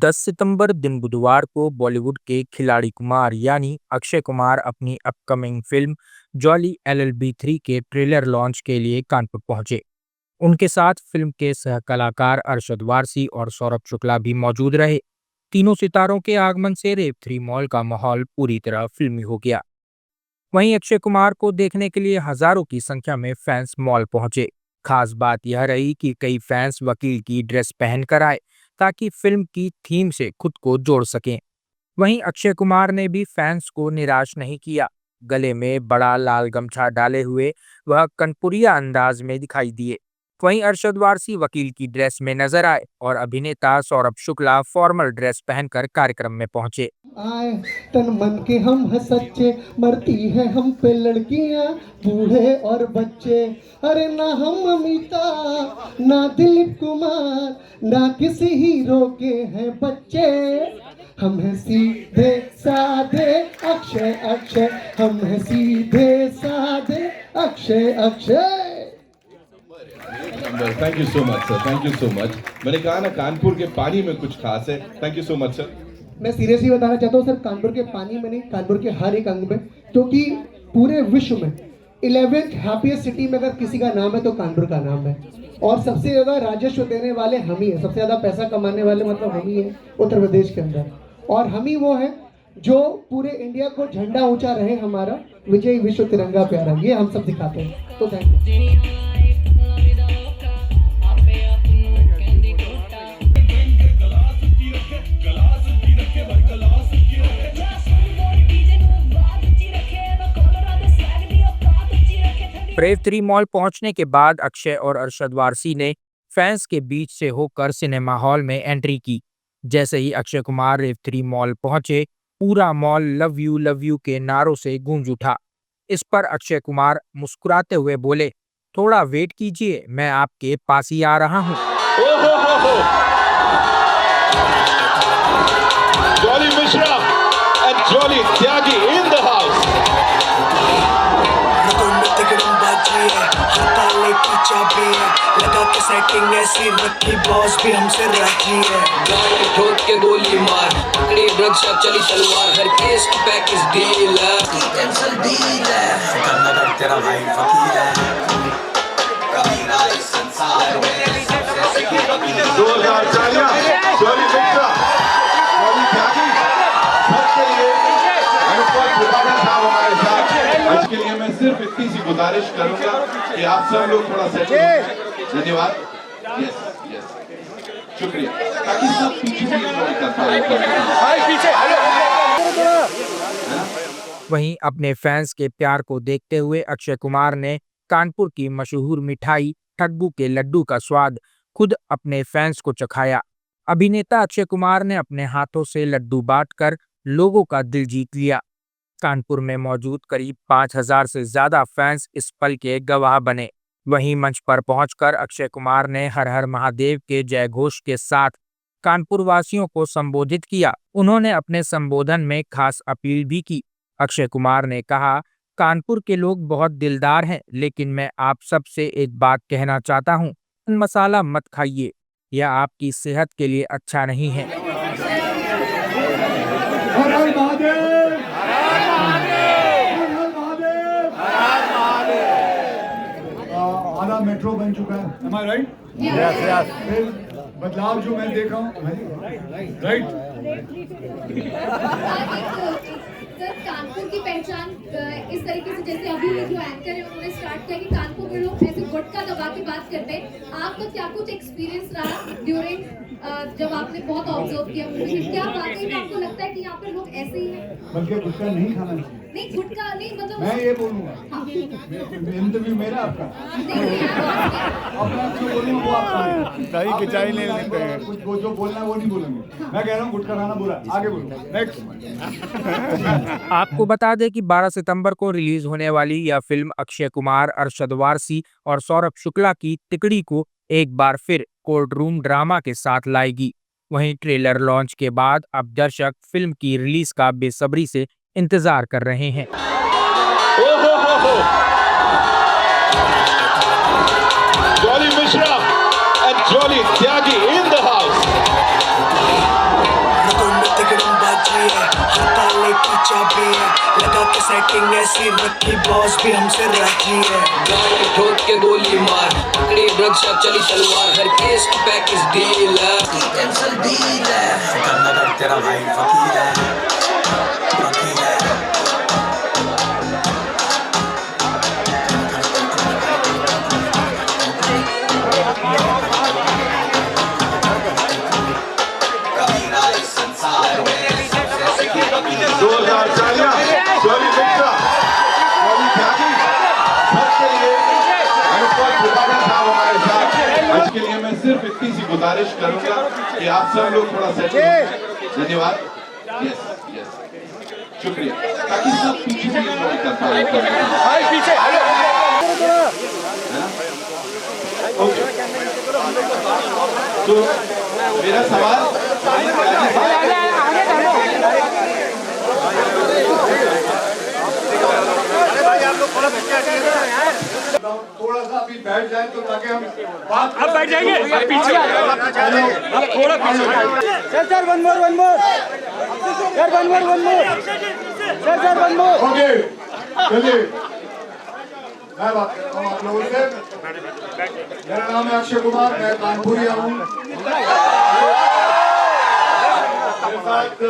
10 सितंबर दिन बुधवार को बॉलीवुड के खिलाड़ी कुमार यानी अक्षय कुमार अपनी अपकमिंग फिल्म जॉली LLB 3 के ट्रेलर लॉन्च के लिए कानपुर पहुंचे। उनके साथ फिल्म के सह कलाकार अरशद वारसी और सौरभ शुक्ला भी मौजूद रहे। तीनों सितारों के आगमन से रेव 3 मॉल का माहौल पूरी तरह फिल्मी हो गया। वहीं अक्षय कुमार को देखने के लिए हजारों की संख्या में फैंस मॉल पहुंचे। खास बात यह रही कि कई फैंस वकील की ड्रेस पहनकर आए ताकि फिल्म की थीम से खुद को जोड़ सकें। वहीं अक्षय कुमार ने भी फैंस को निराश नहीं किया। गले में बड़ा लाल गमछा डाले हुए वह कनपुरिया अंदाज में दिखाई दिए। वहीं अरशद वारसी वकील की ड्रेस में नजर आए और अभिनेता सौरभ शुक्ला फॉर्मल ड्रेस पहनकर कार्यक्रम में पहुंचे। आए तन मन के हम है सच्चे, मरती है हम पे लड़कियां बूढ़े और बच्चे। अरे ना हम अमिता ना दिलीप कुमार ना किसी हीरो के हैं बच्चे। हम हैं सीधे साधे अक्षय अक्षय, हम हैं सीधे साधे Akshay Akshay. Thank you so much sir, thank you so much. मैंने कहा ना कानपुर के पानी में कुछ खास है। Thank you so much sir. मैं सीरियसली बताना चाहता हूँ सर, कानपुर के पानी में नहीं, कानपुर के हर एक अंग में, क्योंकि पूरे विश्व में 11th हैप्पीएस्ट सिटी में अगर किसी का नाम है तो कानपुर का नाम है। और सबसे ज़्यादा राजस्व देने वाले हम ही हैं, सबसे ज़्यादा पैसा कमाने वाले मतलब हम ही हैं उत्तर प्रदेश के अंदर। और हम ही वो हैं जो पूरे इंडिया को झंडा ऊंचा रहे हमारा, विजय विश्व तिरंगा प्यारा, ये हम सब दिखाते हैं। तो थैंक यू। रेव 3 मॉल पहुंचने के बाद अक्षय और अरशद वारसी ने फैंस के बीच से होकर सिनेमा हॉल में एंट्री की। जैसे ही अक्षय कुमार रेव 3 मॉल पहुंचे, पूरा मॉल लव यू के नारों से गूंज उठा। इस पर अक्षय कुमार मुस्कुराते हुए बोले, थोड़ा वेट कीजिए, मैं आपके पास ही आ रहा हूं। Jolly Mishra and jolly Tyagi in the house. लगा के सेटिंग ऐसी रखी, बॉस भी हमसे राजी है। गाड़ी ठोक के गोली मार, पकड़ी ड्रग शॉप चली तलवार, हर केस की पैकेज डील है, कैंसल डील है, करना तेरा भाई फकीर है। 2040 जॉली मिश्रा, जॉली त्यागी, सबके लिए अनुपम त्रिपाठी साहब हमारे साथ। आज के लिए मैं सिर्फ इतनी सी गुजारिश करूंगा कि आप सब लोग थोड़ा सेटल हो। धन्यवाद। यस यस, शुक्रिया। ताकि सब पीछे भी enjoy कर पाए। वहीं अपने फैंस के प्यार को देखते हुए अक्षय कुमार ने कानपुर की मशहूर मिठाई ठग्गू के लड्डू का स्वाद खुद अपने फैंस को चखाया। अभिनेता अक्षय कुमार ने अपने हाथों से लड्डू बांटकर लोगों का दिल जीत लिया। कानपुर में मौजूद करीब 5000 से ज्यादा फैंस इस पल के गवाह बने। वहीं मंच पर पहुंचकर अक्षय कुमार ने हर हर महादेव के जय घोष के साथ कानपुर वासियों को संबोधित किया। उन्होंने अपने संबोधन में खास अपील भी की। अक्षय कुमार ने कहा, कानपुर के लोग बहुत दिलदार हैं, लेकिन मैं आप सबसे एक बात कहना चाहता हूं, मसाला मत खाइए, यह आपकी सेहत के लिए अच्छा नहीं है। आना मेट्रो बन चुका है, am I right? Yes. फिर बदलाव जो मैं देख रहा हूँ, राइट? सर, कानपुर की पहचान इस तरीके से, जैसे अभी जो एंकर है उन्होंने स्टार्ट किया कि कानपुर में लोग ऐसे गुटखा दबा के बात करते हैं। आपका क्या कुछ एक्सपीरियंस रहा ड्यूरिंग जब आपने बहुत ऑब्जर्व किया मूवी में? क्या वाकई में आपको लगता है कि यहाँ पे लोग ऐसे ही हैं? बल्कि गुटखा नहीं खाना चाहिए। नहीं, गुटखा नहीं, मतलब मैं ये बोलूँगा, इंटरव्यू मेरा आपका, अपना जो बोलूँगा वो आपका, दही खिंचाई नहीं लेते हैं, कुछ जो बोलना है वो नहीं बोलेंगे। मैं कह रहा हूँ गुटखा खाना बुरा, आगे बोलो। नेक्स्ट। आपको बता दें कि 12 सितंबर को रिलीज होने वाली यह फिल्म अक्षय कुमार, अरशद वारसी और सौरभ शुक्ला की तिकड़ी को एक बार फिर कोर्ट रूम ड्रामा के साथ लाएगी। वहीं ट्रेलर लॉन्च के बाद अब दर्शक फिल्म की रिलीज का बेसब्री से इंतजार कर रहे हैं। Jolly Mishra and jolly Tyagi in the house. चाबी है, लगा के सेटिंग ऐसी रखी बॉस भी हमसे राजी है। गाड़ी ठोक के गोली मार, पकड़ी ड्रग्स अब चली तलवार, हर केस की पैकेज डील है। कैंसल डील है, करना कर तेरा भाई फकीर है, फकीर है। जॉली मिश्रा, जॉली त्यागी, सबके लिए अनुपम त्रिपाठी साहब हमारे साथ। आज के लिए मैं सिर्फ इतनी सी गुजारिश करूंगा कि आप सब लोग थोड़ा सेटिल हो जाएं। धन्यवाद। यस यस, शुक्रिया, ताकि सब पीछे भी एंजॉय कर पाए। ओके, तो मेरा सवाल थोड़ा सा अभी बैठ जाए तो ताकि हम बात अब बैठ जाएंगे, अब पीछे अब थोड़ा पीछे sir one more sir one more okay, चलिए मैं बात करता हूँ आप लोगों से। मेरा नाम है अक्षय कुमार, मैं कानपुरिया हूँ। मेरे साथ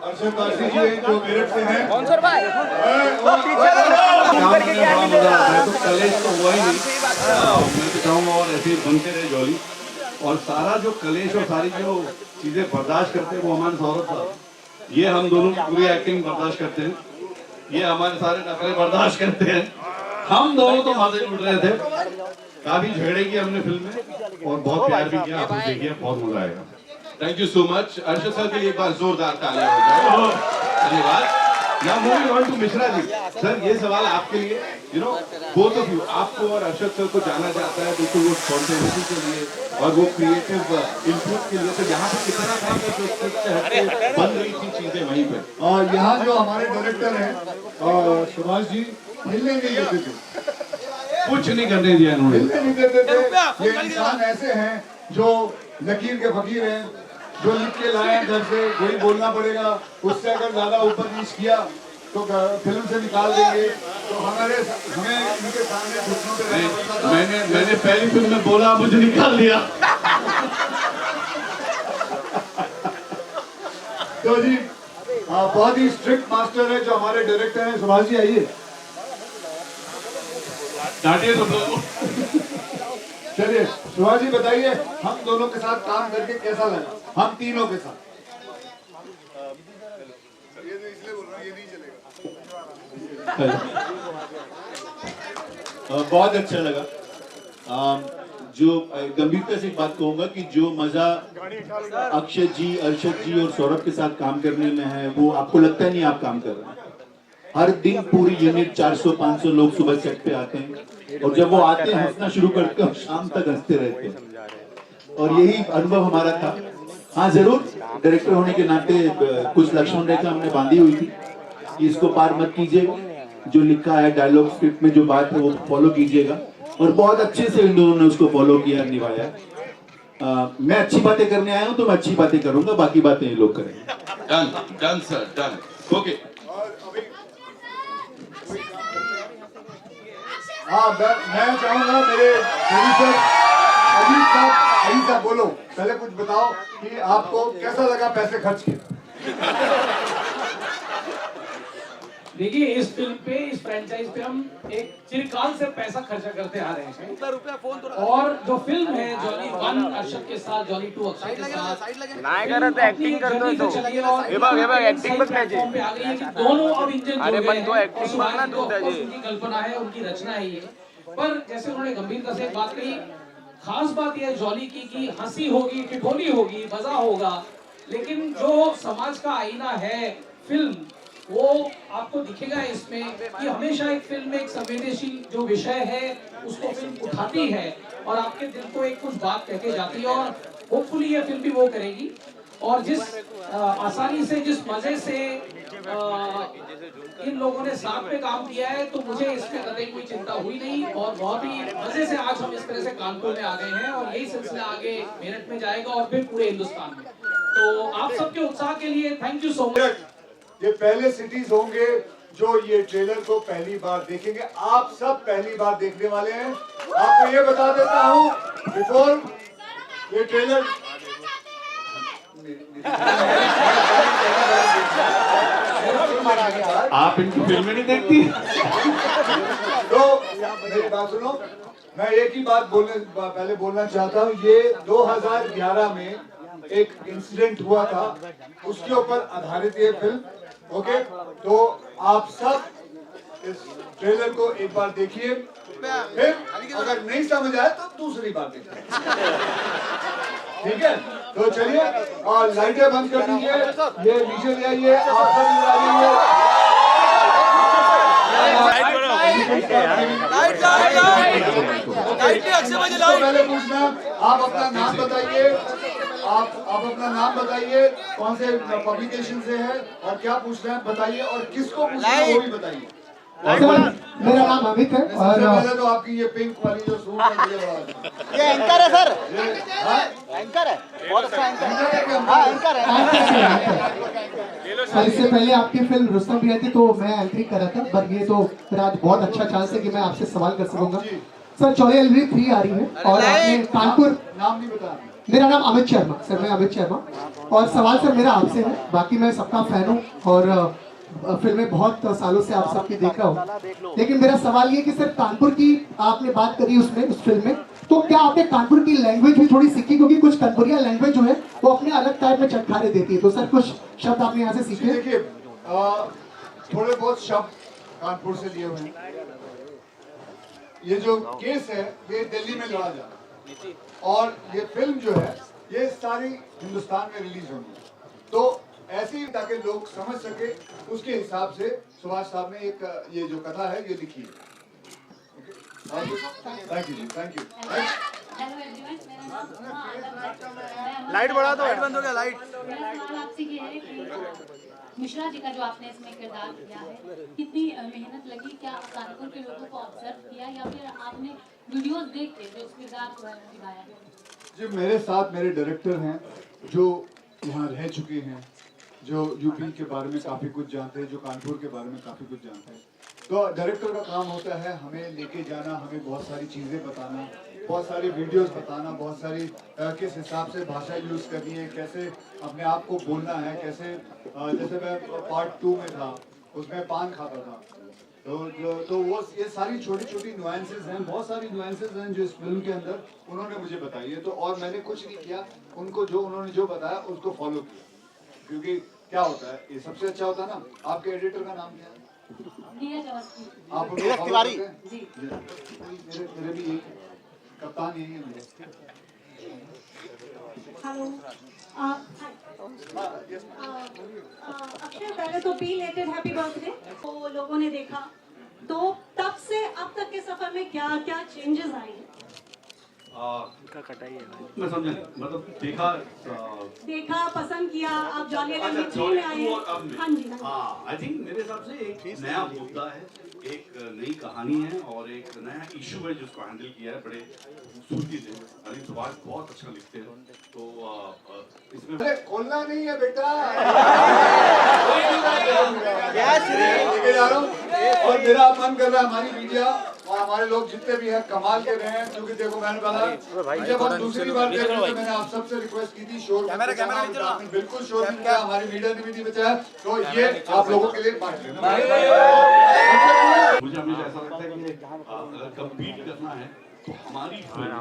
अर्शद वारसी जी हैं जो मेरठ से हैं। कौन सर भाई? मैं तो कलेश तो हुआ ही नहीं, मैं तो चाहूँगा और ऐसे ही बनते रहे जॉली। और सारा जो कलेश और सारी जो चीजें बर्दाश्त करते हैं वो हमारे सौरभ साहब, ये हम दोनों की पूरी एक्टिंग बर्दाश्त करते हैं, ये हमारे सारे नखरे बर्दाश्त करते हैं। हम दोनों तो मजे लूट रहे थे, काफी झगड़े किए हमने फिल्म में और बहुत प्यार भी किया। आप देखिए, बहुत मजा आएगा। Thank you so much. Arshad sir के लिए एक बार जोरदार तालियां हो जाए। धन्यवाद। Now moving on to Mishra ji. Sir, ये सवाल आपके लिए, both of you, आपको और अर्शद सर को जाना जाता है बिल्कुल वो स्पॉन्टेनिटी के लिए और वो क्रिएटिव इनपुट के लिए। तो यहाँ पे कितना था कि जो स्क्रिप्ट से हटके बन रही थी चीजें वहीं पे? और यहाँ जो हमारे डायरेक्टर हैं सुभाष जी, हिलने नहीं देते थे, कुछ नहीं करने दिया इन्होंने। हिलने नहीं देते थे। ये इंसान ऐसे हैं जो लकीर के फकीर हैं, जो लिख के लाए हैं घर से वही बोलना पड़ेगा, उससे अगर ज्यादा ऊपर नीच किया तो फिल्म से निकाल देंगे। तो हमें इनके सामने घुटनों पे रहना पड़ता था। मैंने पहली फिल्म में बोला, मुझे निकाल दिया। तो जी बहुत ही स्ट्रिक्ट मास्टर है जो हमारे डायरेक्टर हैं। सुभाष जी आइए। डांटिए सब लोगों। चलिए सुभाष जी बताइए, हम दोनों के साथ काम करके कैसा लगा? हम तीनों के साथ। बहुत अच्छा लगा। जो गंभीरता से एक बात कहूंगा कि जो मजा अक्षय जी, अर्शद जी और सौरभ के साथ काम करने में है, वो आपको लगता नहीं आप काम कर रहे हैं। हर दिन पूरी यूनिट 400-500 लोग सुबह सेट पे आते हैं और जब वो आते हैं हंसना शुरू करते हैं, शाम तक हंसते रहते हैं। और यही अनुभव हमारा था। हाँ, जरूर डायरेक्टर होने के नाते कुछ लक्ष्मण रेखा हमने बांधी हुई थी कि इसको पार मत कीजिएगा, जो लिखा है डायलॉग स्क्रिप्ट में जो बात है वो फॉलो कीजिएगा। और बहुत अच्छे से इन दोनों ने उसको फॉलो किया, निभाया। मैं अच्छी बातें करने आया हूँ तो मैं अच्छी बातें करूंगा, बाकी बातें ये लोग करेंगे। Done sir, done. ओके। हाँ, मैं चाहूंगा मेरे प्रोड्यूसर अजीत साहब बोलो, पहले कुछ बताओ कि आपको कैसा लगा पैसे खर्च के? देखिए, इस फिल्म पे, इस फ्रेंचाइज पे हम एक चिरकाल से पैसा खर्चा करते आ रहे हैं। और जो फिल्म है जॉली 1 अर्शद के साथ, जॉली 2 अक्षय के साथ, एक्टिंग कर दो तो एक्टिंग मत कीजिए पे आ गई है कि दोनों अब इंजन जुड़ गए हैं। और सुभाष को उनकी कल्पना है, उनकी रचना है ये। पर जैसे उन्होंने गंभीरता से एक बात कही, खास बात यह है जॉली की कि हंसी होगी, ठिठोली होगी, मजा होगा, लेकिन जो समाज का आईना है फिल्म, वो आपको दिखेगा इसमें कि हमेशा एक फिल्म में एक संवेदनशील जो विषय है उसको फिल्म उठाती है और आपके दिल को एक कुछ बात कहके जाती है। और होपफुली ये फिल्म भी वो करेगी। और जिस आसानी से, जिस मजे से इन लोगों ने साथ में काम किया है, तो मुझे इसमें कतई कोई चिंता हुई नहीं। और बहुत ही मजे से आज हम इस तरह से कानपुर में आ गए हैं और यही सिलसिला आगे मेरठ में जाएगा और फिर पूरे हिंदुस्तान में। तो आप सबके उत्साह के लिए थैंक यू सो मच। ये पहले सिटीज होंगे जो ये ट्रेलर को पहली बार देखेंगे। आप सब पहली बार देखने वाले हैं। आपको ये बता देता हूँ बिफोर ये ट्रेलर आप इनकी फिल्में नहीं देखती? तो मेरी बात सुनो, मैं एक ही बात पहले बोलना चाहता हूँ। ये 2011 में एक इंसिडेंट हुआ था, उसके ऊपर आधारित ये फिल्म। ओके, तो आप सब इस ट्रेलर को एक बार देखिए, फिर अगर नहीं समझ आए तो दूसरी बार देखिए। ठीक है, तो चलिए और लाइटें बंद कर दीजिए, ये नीचे ले आइए, आप सब इधर आ जाइए। पहले पूछना, आप अपना नाम बताइए, आप अपना नाम बताइए, कौन से पब्लिकेशन से है और क्या पूछना है बताइए, और किसको पूछना है वो भी बताइए। मेरा नाम अमित है और सबसे पहले तो आपकी ये पिंक वाली जो सूट है मुझे बड़ा ये एंकर है सर, हाँ? एंकर है, बहुत अच्छा एंकर है। एंकर है कि हम- हाँ एंकर है। सर, इससे पहले आपकी फिल्म रुस्तम भी आई थी तो मैं एंट्री करा था, पर ये तो मेरा आज बहुत अच्छा चांस है कि मैं आपसे सवाल कर सकूंगा। सर, जॉली एलएलबी 3 आ रही है और आपने कानपुर, नाम नहीं बताना। मेरा नाम अमित शर्मा सर, मैं अमित शर्मा, और सवाल सर मेरा आपसे है। बाकी मैं सबका फैन हूँ और फिल्में बहुत सालों से आप सबकी देख रहा हूँ, लेकिन मेरा सवाल ये कि सर कानपुर की आपने बात करी उसमें, उस फिल्म में, तो क्या आपने कानपुर की लैंग्वेज भी थोड़ी सीखी? क्योंकि कुछ कानपुरिया लैंग्वेज जो है वो अपने अलग टाइप में चटखारे देती है, तो सर कुछ शब्द आपने यहाँ से सीखे? देखिए, थोड़े बहुत शब्द कानपुर से लिए हुए हैं। ये जो केस है ये दिल्ली में लड़ा जा रहा है और ये फिल्म जो है ये सारी हिंदुस्तान में रिलीज होगी, तो ऐसे ही ताकि लोग समझ सके उसके हिसाब से सुभाष साहब ने एक ये जो कथा है ये लिखी है। थैंक यू जी, थैंक यू। हेलो एवरीवन, मेरा नाम लाइट बढ़ा दो, लाइट बंद हो गया, लाइट। मेरा सवाल आपसे ये है कि मिश्रा जी का जो आपने इसमें किरदार किया है, कितनी मेहनत लगी? क्या कानपुर के लोगों को ऑब्जर्व किया या फिर आपने वीडियोस देख के जो इस किरदार को निभाया है? जी, मेरे साथ मेरे डायरेक्टर हैं जो यहाँ रह चुके हैं, जो यूपी के बारे में काफ़ी कुछ जानते हैं, जो कानपुर के बारे में काफ़ी कुछ जानते हैं। तो डायरेक्टर का काम होता है हमें लेके जाना, हमें बहुत सारी चीज़ें बताना, बहुत सारी वीडियोस बताना, बहुत सारी किस हिसाब से भाषा यूज़ करनी है, कैसे अपने आप को बोलना है, कैसे जैसे मैं पार्ट 2 में था उसमें पान खाता था, तो वो ये सारी छोटी छोटी नुआंसेस हैं, बहुत सारी नुआंसेस हैं जो इस फिल्म के अंदर उन्होंने मुझे बताई है। तो और मैंने कुछ नहीं किया, उनको जो उन्होंने जो बताया उसको फॉलो किया, क्योंकि क्या होता है ये सबसे अच्छा होता है ना। आपके एडिटर का नाम क्या है? आप नीरज तिवारी जी। मेरे भी यही कप्तान यही है मेरे। हेलो अक्षय, पहले तो बी लेटेड हैप्पी बर्थडे। तो लोगों ने देखा, तो तब से अब तक के सफर में क्या क्या चेंजेस आए हैं? मैं समझा नहीं, मतलब देखा, पसंद किया, आप जॉली एलएलबी 3 में आए हैं। हाँ जी, हाँ, आई थिंक मेरे हिसाब से एक नया मुद्दा है, एक नई कहानी है और एक नया इशू है जिसको हैंडल किया है बड़े खूबसूरती से। आई थिंक सुभाष बहुत अच्छा लिखते हैं, तो इसमें अरे खोलना नहीं है बेटा, लेके जा रहा हूँ। और मेरा मन कर रहा है हमारी मीडिया और हमारे लोग जितने भी हैं कमाल के रहे हैं, क्योंकि देखो मैंने कहा जब हम दूसरी बार देख रहे थे तो मैंने आप सबसे रिक्वेस्ट की थी शोर आपने बिल्कुल शोर नहीं किया, हमारी मीडिया ने भी नहीं बचाया, तो ये आप लोगों के लिए बांट लेना। मुझे हमेशा ऐसा लगता है कि अगर कम्पीट करना है तो हमारी फिल्म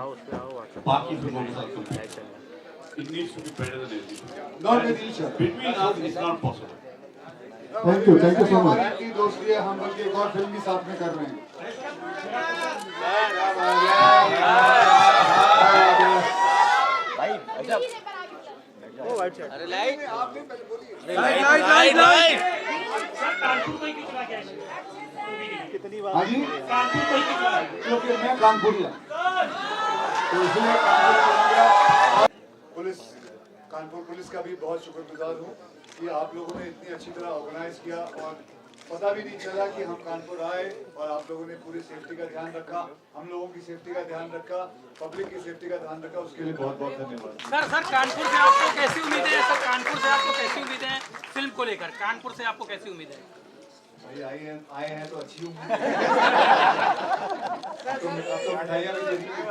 बाकी फिल्मों के साथ compete, it needs to be better than everything, not with each other, between us is not possible. Thank you so much. हमारी दोस्ती है, हम बल्कि एक और फिल्म भी साथ में कर रहे हैं। भाई वो वाइट शर्ट, अरे लाइट कितनी बार? हाँ जी, क्योंकि मैं कानपुरी हूँ, तो इसलिए कानपुर पुलिस का भी बहुत शुक्रगुजार हूँ कि आप लोगों ने इतनी अच्छी तरह ऑर्गेनाइज किया और पता भी नहीं चला कि हम कानपुर आए और आप लोगों ने पूरी सेफ्टी का ध्यान रखा, हम लोगों की सेफ्टी का ध्यान रखा, पब्लिक की सेफ्टी का ध्यान रखा, उसके लिए बहुत बहुत धन्यवाद। सर कानपुर से आपको कैसी उम्मीदें हैं? सर कानपुर से आपको कैसी उम्मीदें हैं फिल्म को लेकर? कानपुर से आपको कैसी उम्मीदें हैं? भाई आए हैं तो अच्छी उम्मीद है। तो मिठाइयाँ भी दे दीजिए।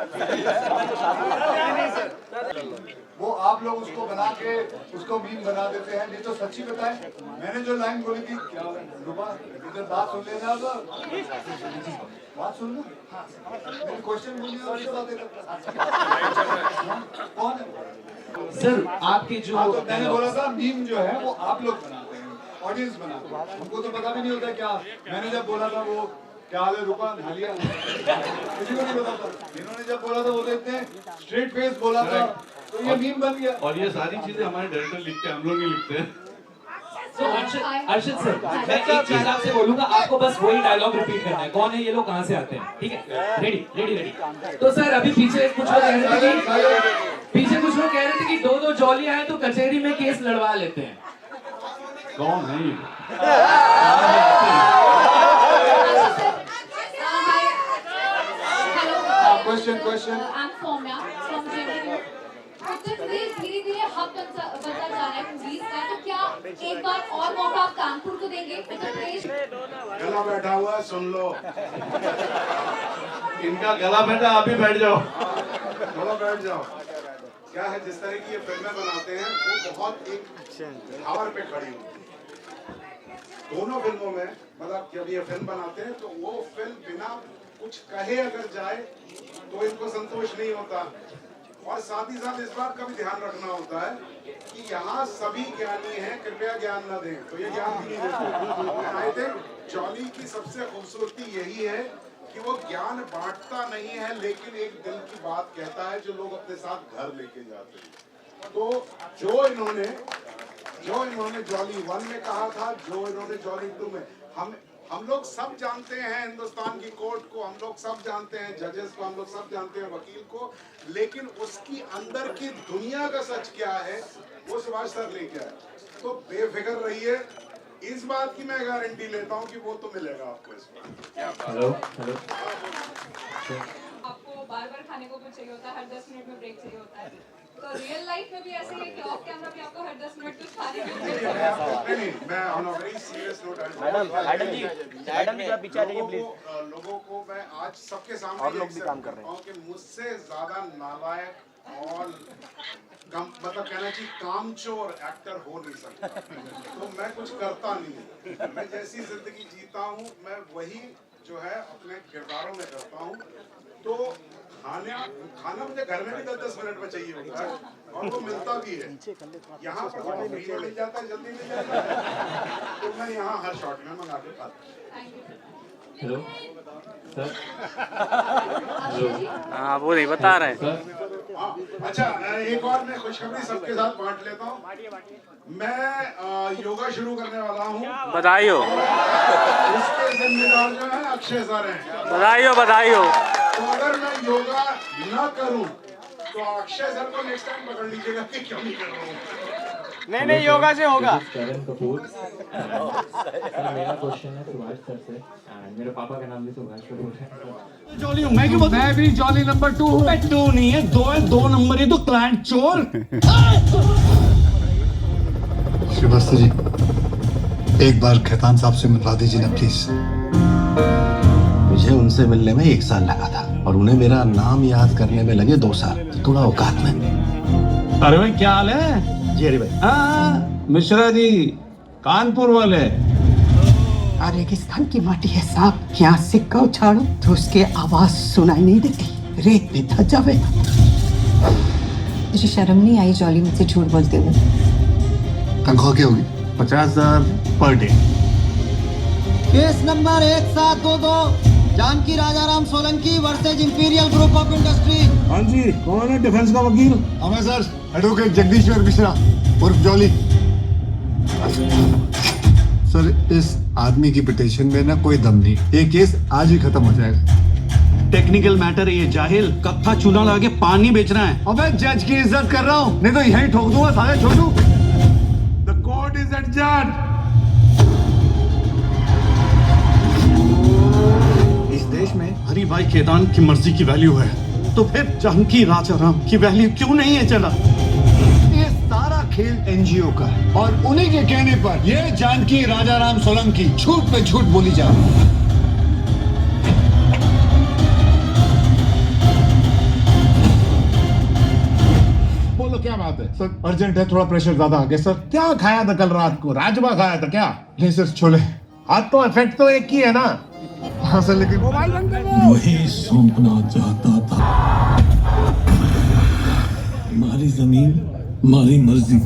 वो आप लोग उसको बना के उसको मीम बना देते हैं, नहीं तो सच्ची बताएं, मैंने जो लाइन बोली थी, क्या रुपा इधर बात सुन लेना, बात सुन लो, मेरे क्वेश्चन बोलिए उसके बाद कौन है? सर आपके जो हाँ, तो मैंने बोला था मीम जो है वो आप लोग बनाते हैं, ऑडियंस बनाते हैं, हमको तो पता भी नहीं होता क्या। मैंने जब बोला था वो क्या हाल है रूपा नालिया, किसी को नहीं पता था। इन्होंने जब बोला था वो तो इतने स्ट्रेट फेस बोला था, तो ये मीम बन गया। और ये सारी चीजें हमारे डायरेक्टर लिखते हैं, हम लोग नहीं लिखते हैं। तो अर्शद सर, मैं एक चीज आपसे बोलूंगा, आपको बस वही डायलॉग रिपीट करना है, कौन है ये लोग, कहाँ से आते हैं, ठीक है? रेडी। तो सर अभी पीछे कुछ लोग कह रहे थे कि दो जॉली आए तो कचहरी में केस लड़वा लेते हैं। कौन है ये? क्वेश्चन धीरे-धीरे हब बनता जा रहा है मूवीज का, तो क्या एक बार और मौका आप कानपुर को देंगे? गला बैठा हुआ है, सुन लो। इनका गला बैठा, आप ही बैठ जाओ। थोड़ा बैठ जाओ। क्या है, जिस तरह की ये फिल्में बनाते हैं वो बहुत एक टावर पे खड़ी हुई। दोनों फिल्मों में मतलब जब ये फिल्म बनाते हैं तो वो फिल्म बिना कुछ कहे अगर जाए तो इनको संतोष नहीं होता, और साथ ही साथ इस बात का भी ध्यान रखना होता है कि यहाँ सभी ज्ञानी हैं, कृपया ज्ञान न दें, तो ये ज्ञान भी नहीं देते। आई थिंक जॉली की सबसे खूबसूरती यही है कि वो ज्ञान बांटता नहीं है, लेकिन एक दिल की बात कहता है जो लोग अपने साथ घर लेके जाते हैं। तो जो इन्होंने जॉली 1 में कहा था, जो इन्होंने जॉली 2 में, हम लोग सब जानते हैं हिंदुस्तान की कोर्ट को, हम लोग सब जानते हैं जजेस को, हम लोग सब जानते हैं वकील को, लेकिन उसकी अंदर की दुनिया का सच क्या है वो सुभाष सर लेके आए। तो बेफिक्र रहिए, इस बात की मैं गारंटी लेता हूँ कि वो तो मिलेगा आपको इसमें। हेलो आपको बार-बार खाने को कुछ चाहिए होता है, हर 10 मिनट में ब्रेक चाहिए होता है, तो रियल लाइफ में भी ऐसे ही है कि ऑफ कैमरा भी आपको हर 10 मिनट कुछ खाने को नहीं, मैं on a very serious note madam ji पीछे आ जाइए प्लीज। लोगों को मैं आज सबके सामने और लोग भी काम कर रहे हैं कि मुझसे ज्यादा नालायक और मतलब कहना चाहिए कामचोर एक्टर हो नहीं सकता। तो मैं कुछ करता नहीं, मैं जैसी जिंदगी जीता हूँ मैं वही जो है अपने किरदारों में करता हूँ। तो खाना मुझे घर में भी 10-10 मिनट में चाहिए होता है और वो मिलता भी है। यहाँ पर मिल जाता है, जल्दी मिल जाता है, तो मैं यहाँ हर शॉट में मंगा के खाता हूँ। Hello sir. हाँ वो नहीं बता रहे हैं। अच्छा, एक और मैं खुशखबरी सबके साथ बांट लेता हूँ। मैं योगा शुरू करने वाला हूँ। बधाई हो। इसके जिम्मेदार जो है अक्षय सर हैं। बधाई हो। तो अगर मैं योगा न करूँ तो अक्षय सर को नेक्स्ट टाइम पकड़ लीजिएगा कि क्यों नहीं कर रहा हूँ। नहीं योगा से होगा। करण कपूर। मेरा क्वेश्चन है सुभाष सर से, मेरे पापा का नाम भी सुभाष कपूर है। जॉली हूँ मैं भी जॉली नंबर 2 हूँ। 2 नहीं है, 2 है, 2 नंबर ही तो क्लाइंट चोर। श्रीवास्तव जी, एक बार खैतान साहब से मिलवा दीजिए ना प्लीज। मुझे उनसे मिलने में 1 साल लगा था और उन्हें मेरा नाम याद करने में लगे 2 साल। थोड़ा औकात में। अरे भाई क्या हाल है? जी अरे भाई। हाँ मिश्रा जी, कानपुर वाले। रेगिस्तान की माटी है साहब, यहाँ सिक्का उछाड़ो तो उसकी आवाज सुनाई नहीं देती, रेत में धस जावे। मुझे शर्म नहीं आई जॉली मुझसे झूठ बोलते हुए। तनख्वाह क्या होगी? 50,000 per day. Case number 1722 Janaki Rajaram Solanki versus Imperial Group of Industry. हाँ जी, कौन है डिफेंस का वकील? हमें सर एडवोकेट जगदीश्वर मिश्रा उर्फ जॉली। सर इस आदमी की पिटीशन में ना कोई दम नहीं, ये केस आज ही खत्म हो जाएगा। टेक्निकल मैटर है ये, जाहिल कत्था चूना लगा के पानी बेच रहा है। अबे जज की इज्जत कर रहा हूँ, नहीं तो यहीं ठोक दूंगा साले छोटू। The court is adjourned. देश में हरी भाई खेतान की मर्जी की वैल्यू है, तो फिर जानकी राजाराम की वैल्यू क्यों नहीं है चला? ये सारा खेल एनजीओ का है और उन्हीं के कहने पर ये जानकी राजाराम सोलंकी झूठ पे झूठ बोली जा रही है। बोलो क्या बात है सर? अर्जेंट है, थोड़ा प्रेशर ज्यादा आ गया सर। क्या खाया था कल रात को? राजमा खाया था क्या? नहीं सर, छोले। आज तो इफेक्ट तो एक ही है ना। हाँ सर, लेकिन वही सौंपना चाहता था। हमारी जमीन हमारी मर्जी।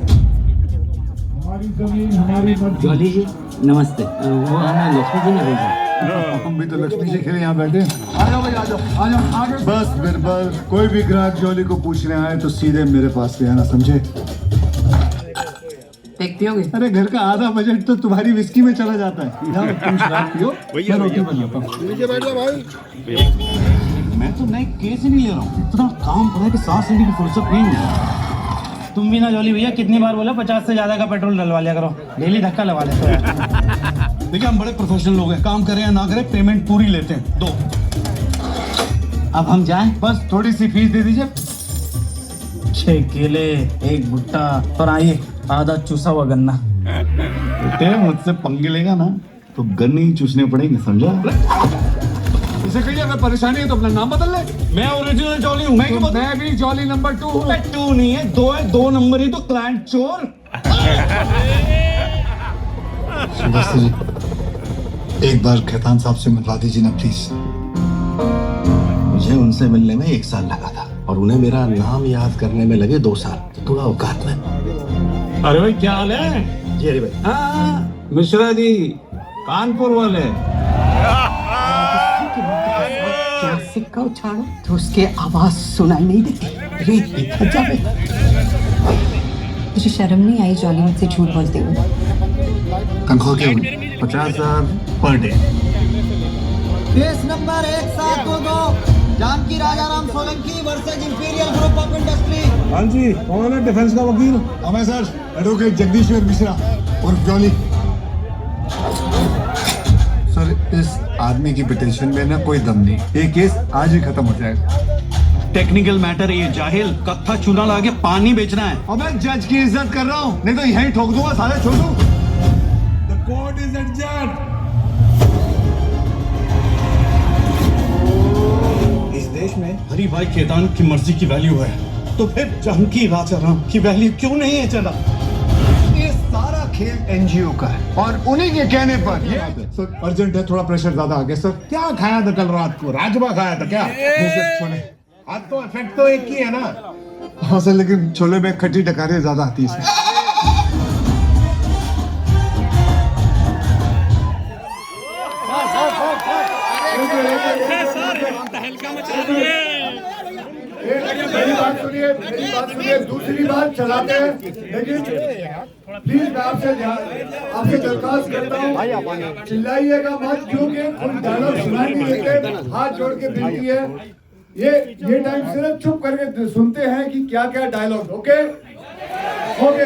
हमारी जमीन हमारी मर्जी। जॉली जी नमस्ते, वो हमें लक्ष्मी जी ने भेजा। हम भी तो लक्ष्मी जी के लिए यहाँ बैठे। आ जाओ भाई, आ जाओ, आ जाओ आगे। बस बिरबल, कोई भी ग्राहक जॉली को पूछने आए तो सीधे मेरे पास ले आना, समझे? एक पियोगे? अरे घर का आधा बजट तो तुम्हारी विस्की में चला जाता है। जाओ तुम शराब पियो, मैं रोटी बनाता हूँ। नीचे बैठ जाओ भाई। मैं तो नए केस ही नहीं ले रहा हूँ, इतना काम पड़ा है कि सांस लेने की फुर्सत नहीं है। तुम भी ना जॉली भैया, कितनी बार बोला 50 से ज्यादा का पेट्रोल डलवा लिया करो, डेली धक्का लगा लेते हो। देखिए हम बड़े प्रोफेशनल लोग हैं, काम करें या ना करें पेमेंट पूरी लेते हैं। दो। अब हम जाएं? बस थोड़ी सी फीस दे दीजिए। 6 केले, 1 भुट्टा और आइए आधा चूसा हुआ गन्ना। बेटे मुझसे पंगे लेगा ना तो गन्ने ही चूसने पड़ेंगे, समझा? इसे कहिए अगर परेशानी है तो अपना नाम बदल ले। मैं ओरिजिनल जॉली हूँ। मैं भी जॉली नंबर 2 हूँ। 2 नहीं है, 2 है। 2 नंबर ही तो क्लाइंट चोर। सुभाष जी, एक बार खेतान साहब से मिलवा दीजिए ना प्लीज। मुझे उनसे मिलने में 1 साल लगा था और उन्हें मेरा नाम याद करने में लगे 2 साल। थोड़ा औकात में। अरे भाई क्या हाल है? जी अरे भाई। हाँ मिश्रा जी, कानपुर वाले। क्या सिक्का उछाड़ा तो उसके आवाज सुनाई नहीं देती। मुझे शर्म नहीं आई जॉली मुझसे झूठ बोलते हुए? तनख्वाह क्या होगी? 50,000 per day. Case number 1722 Janaki Rajaram Solanki versus Imperial Group of Industry. हाँ जी, कौन है डिफेंस का वकील? हमें सर, एडवोकेट जगदीश्वर मिश्रा और जॉली। सर इस आदमी की पिटीशन में ना कोई दम नहीं, ये केस आज ही खत्म हो जाएगा। टेक्निकल मैटर है ये जाहिल, कत्था चूना ला के पानी बेचना है। अब मैं जज की इज्जत कर रहा हूँ, नहीं तो यहीं ठोक दूंगा सारे छोटू। The court is adjourned. इस देश में हरी भाई खेतान की मर्जी की वैल्यू है, तो फिर जानकी राजाराम की वैल्यू क्यों नहीं है चला? ये सारा खेल एनजीओ का है और उन्हीं के कहने पर ये सर अर्जेंट है, थोड़ा प्रेशर ज्यादा आ गया सर। क्या खाया था कल रात को? राजमा खाया था क्या? नहीं सर, छोले। आज तो इफेक्ट तो एक ही है ना। हाँ सर, लेकिन छोले में खट्टी डकारें ज्यादा आती है इसमें। मेरी बात सुनिए, दूसरी बात चलाते हैं, लेकिन प्लीज मैं आपसे दरखास्त करता हूँ, चिल्लाइएगा मत, क्योंकि कोई डायलॉग सुनाई नहीं देते। हाथ जोड़ के विनती है, ये टाइम सिर्फ चुप करके सुनते हैं कि क्या क्या डायलॉग। ओके,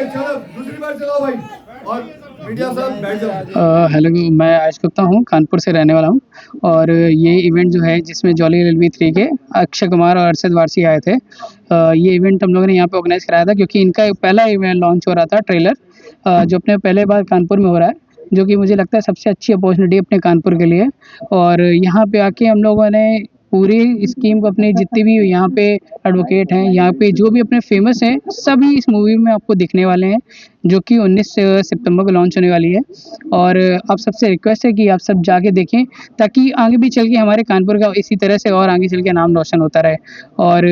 चलो दूसरी बार चलाओ भाई। और मीडिया साहब बैठ जाओ। हेलो, मैं आयुष गुप्ता हूँ, कानपुर से रहने वाला हूँ। और ये इवेंट जो है जिसमें जॉली LLB 3 के अक्षय कुमार और अरशद वारसी आए थे, ये इवेंट हम लोगों ने यहाँ पे ऑर्गेनाइज कराया था क्योंकि इनका पहला इवेंट लॉन्च हो रहा था, ट्रेलर, जो अपने पहले बार कानपुर में हो रहा है, जो कि मुझे लगता है सबसे अच्छी अपॉर्चुनिटी अपने कानपुर के लिए। और यहाँ पे आके हम लोगों ने पूरी स्कीम को, अपने जितने भी यहाँ पे एडवोकेट हैं, यहाँ पे जो भी अपने फेमस हैं, सभी इस मूवी में आपको दिखने वाले हैं, जो कि 19 सितंबर को लॉन्च होने वाली है। और आप सबसे रिक्वेस्ट है कि आप सब जाके देखें, ताकि आगे भी चल के हमारे कानपुर का इसी तरह से और आगे चल के नाम रोशन होता रहे। और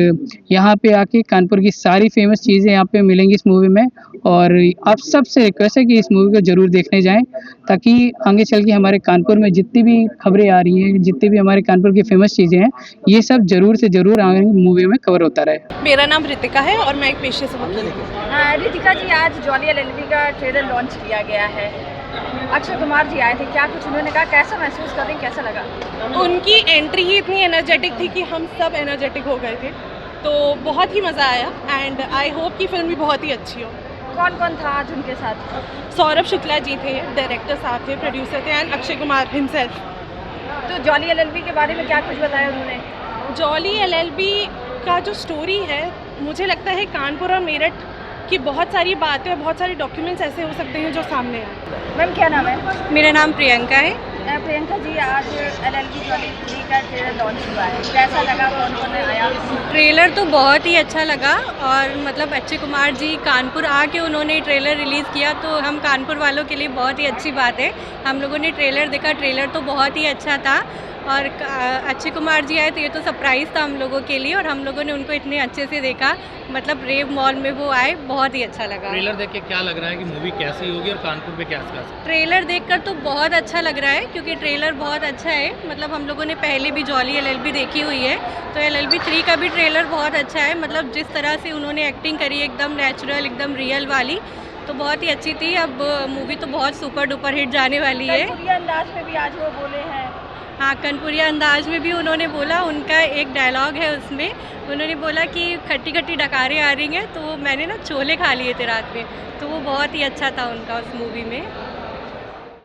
यहाँ पे आके कानपुर की सारी फेमस चीज़ें यहाँ पे मिलेंगी इस मूवी में। और आप सबसे रिक्वेस्ट है कि इस मूवी को ज़रूर देखने जाएँ, ताकि आगे चल के हमारे कानपुर में जितनी भी खबरें आ रही हैं, जितनी भी हमारे कानपुर की फेमस चीज़ें हैं, ये सब ज़रूर से ज़रूर आगे मूवी में कवर होता रहे। मेरा नाम रितिका है और मैं एक पेशे से वकील हूँ। रितिका जी, आज जॉली LLB का ट्रेलर लॉन्च किया गया है, अक्षय कुमार जी आए थे, क्या कुछ उन्होंने कहा, कैसा महसूस कर रही, कैसा लगा? उनकी एंट्री ही इतनी एनर्जेटिक थी कि हम सब एनर्जेटिक हो गए थे, तो बहुत ही मज़ा आया। एंड आई होप कि फिल्म भी बहुत ही अच्छी हो। कौन कौन था आज उनके साथ? सौरभ शुक्ला जी थे, डायरेक्टर साहब थे, प्रोड्यूसर थे, एंड अक्षय कुमार हिमसेल्फ। तो जॉली एलएलबी के बारे में क्या कुछ बताया उन्होंने? जॉली एलएलबी का जो स्टोरी है, मुझे लगता है कानपुर और मेरठ की बहुत सारी बातें और बहुत सारे डॉक्यूमेंट्स ऐसे हो सकते हैं जो सामने आए। मैम क्या नाम है? मेरा नाम प्रियंका है। प्रियंका जी, आज एलएलबी जॉली 3 का ट्रेलर लॉन्च हुआ है, कैसा लगा? कौन कौन आया? ट्रेलर तो बहुत ही अच्छा लगा और मतलब अक्षय कुमार जी कानपुर आके उन्होंने ट्रेलर रिलीज़ किया, तो हम कानपुर वालों के लिए बहुत ही अच्छी बात है। हम लोगों ने ट्रेलर देखा, ट्रेलर तो बहुत ही अच्छा था और अक्षय कुमार जी आए तो ये तो सरप्राइज़ था हम लोगों के लिए और हम लोगों ने उनको इतने अच्छे से देखा। मतलब रेव मॉल में वो आए, बहुत ही अच्छा लगा। ट्रेलर देख के क्या लग रहा है कि मूवी कैसी होगी और कानपुर पे क्या असर? ट्रेलर देखकर तो बहुत अच्छा लग रहा है क्योंकि ट्रेलर बहुत अच्छा है। मतलब हम लोगों ने पहले भी जॉली एलएलबी देखी हुई है, तो एलएलबी 3 का भी ट्रेलर बहुत अच्छा है। मतलब जिस तरह से उन्होंने एक्टिंग करी, एकदम नेचुरल, एकदम रियल वाली, तो बहुत ही अच्छी थी। अब मूवी तो बहुत सुपर डुपर हिट जाने वाली है। कनपुरिया अंदाज में भी आज वो बोले हैं। हाँ, कनपुरिया अंदाज में भी उन्होंने बोला। उनका एक डायलॉग है उसमें, उन्होंने बोला कि खट्टी खट्टी डकारें आ रही हैं, तो मैंने ना छोले खा लिए थे रात में, तो वो बहुत ही अच्छा था उनका उस मूवी में।